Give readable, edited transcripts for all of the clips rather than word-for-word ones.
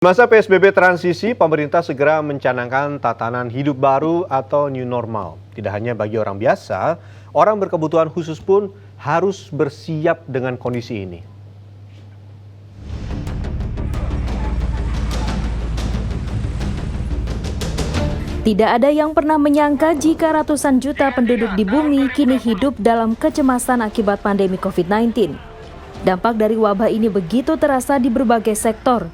Masa PSBB transisi, pemerintah segera mencanangkan tatanan hidup baru atau new normal. Tidak hanya bagi orang biasa, orang berkebutuhan khusus pun harus bersiap dengan kondisi ini. Tidak ada yang pernah menyangka jika ratusan juta penduduk di bumi kini hidup dalam kecemasan akibat pandemi COVID-19. Dampak dari wabah ini begitu terasa di berbagai sektor.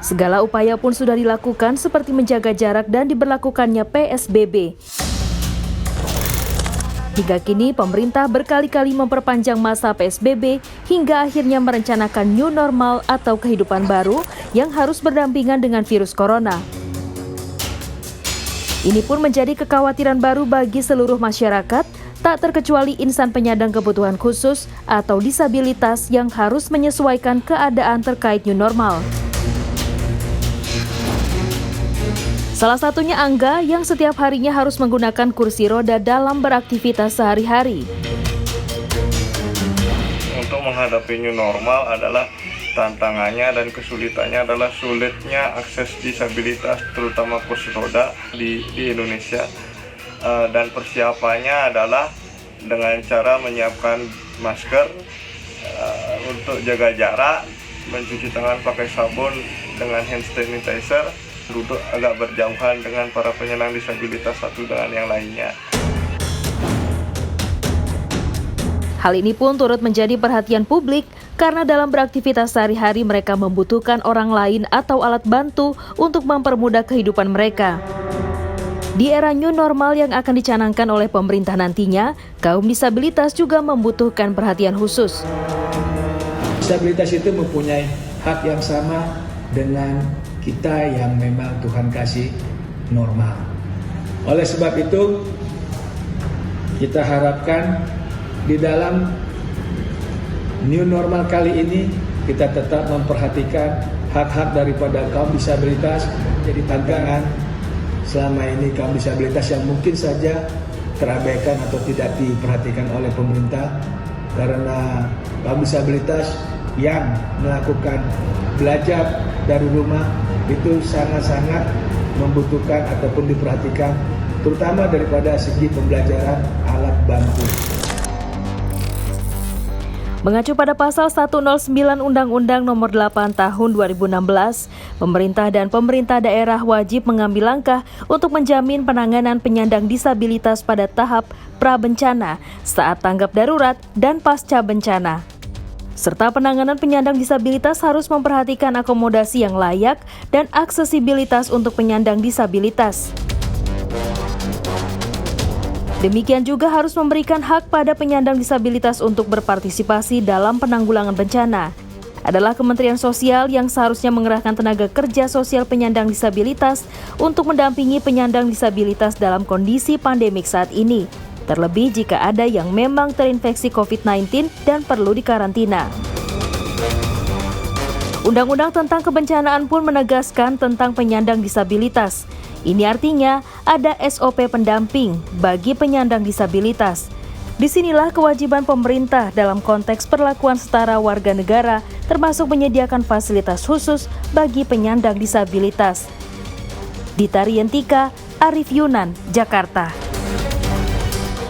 Segala upaya pun sudah dilakukan seperti menjaga jarak dan diberlakukannya PSBB. Hingga kini pemerintah berkali-kali memperpanjang masa PSBB hingga akhirnya merencanakan new normal atau kehidupan baru yang harus berdampingan dengan virus corona. Ini pun menjadi kekhawatiran baru bagi seluruh masyarakat, tak terkecuali insan penyandang kebutuhan khusus atau disabilitas yang harus menyesuaikan keadaan terkait new normal. Salah satunya Angga yang setiap harinya harus menggunakan kursi roda dalam beraktivitas sehari-hari. Untuk menghadapi new normal adalah tantangannya dan kesulitannya adalah sulitnya akses disabilitas terutama kursi roda di Indonesia, dan persiapannya adalah dengan cara menyiapkan masker untuk jaga jarak, mencuci tangan pakai sabun dengan hand sanitizer, duduk agak berjauhan dengan para penyandang disabilitas satu dengan yang lainnya. Hal ini pun turut menjadi perhatian publik karena dalam beraktivitas sehari-hari mereka membutuhkan orang lain atau alat bantu untuk mempermudah kehidupan mereka. Di era new normal yang akan dicanangkan oleh pemerintah nantinya, kaum disabilitas juga membutuhkan perhatian khusus. Disabilitas itu mempunyai hak yang sama dengan kita yang memang Tuhan kasih normal. Oleh sebab itu, kita harapkan di dalam new normal kali ini kita tetap memperhatikan hak-hak daripada kaum disabilitas. Jadi tantangan selama ini kaum disabilitas yang mungkin saja terabaikan atau tidak diperhatikan oleh pemerintah, karena kaum disabilitas yang melakukan belajar dari rumah itu sangat-sangat membutuhkan ataupun diperhatikan, terutama daripada segi pembelajaran alat bantu. Mengacu pada pasal 109 Undang-Undang Nomor 8 Tahun 2016, pemerintah dan pemerintah daerah wajib mengambil langkah untuk menjamin penanganan penyandang disabilitas pada tahap pra-bencana, saat tanggap darurat, dan pasca bencana. Serta penanganan penyandang disabilitas harus memperhatikan akomodasi yang layak dan aksesibilitas untuk penyandang disabilitas. Demikian juga harus memberikan hak pada penyandang disabilitas untuk berpartisipasi dalam penanggulangan bencana. Adalah Kementerian Sosial yang seharusnya mengerahkan tenaga kerja sosial penyandang disabilitas untuk mendampingi penyandang disabilitas dalam kondisi pandemik saat ini. Terlebih jika ada yang memang terinfeksi COVID-19 dan perlu dikarantina. Undang-undang tentang kebencanaan pun menegaskan tentang penyandang disabilitas. Ini artinya ada SOP pendamping bagi penyandang disabilitas. Disinilah kewajiban pemerintah dalam konteks perlakuan setara warga negara, termasuk menyediakan fasilitas khusus bagi penyandang disabilitas. Dita Rientika, Arif Yunan, Jakarta.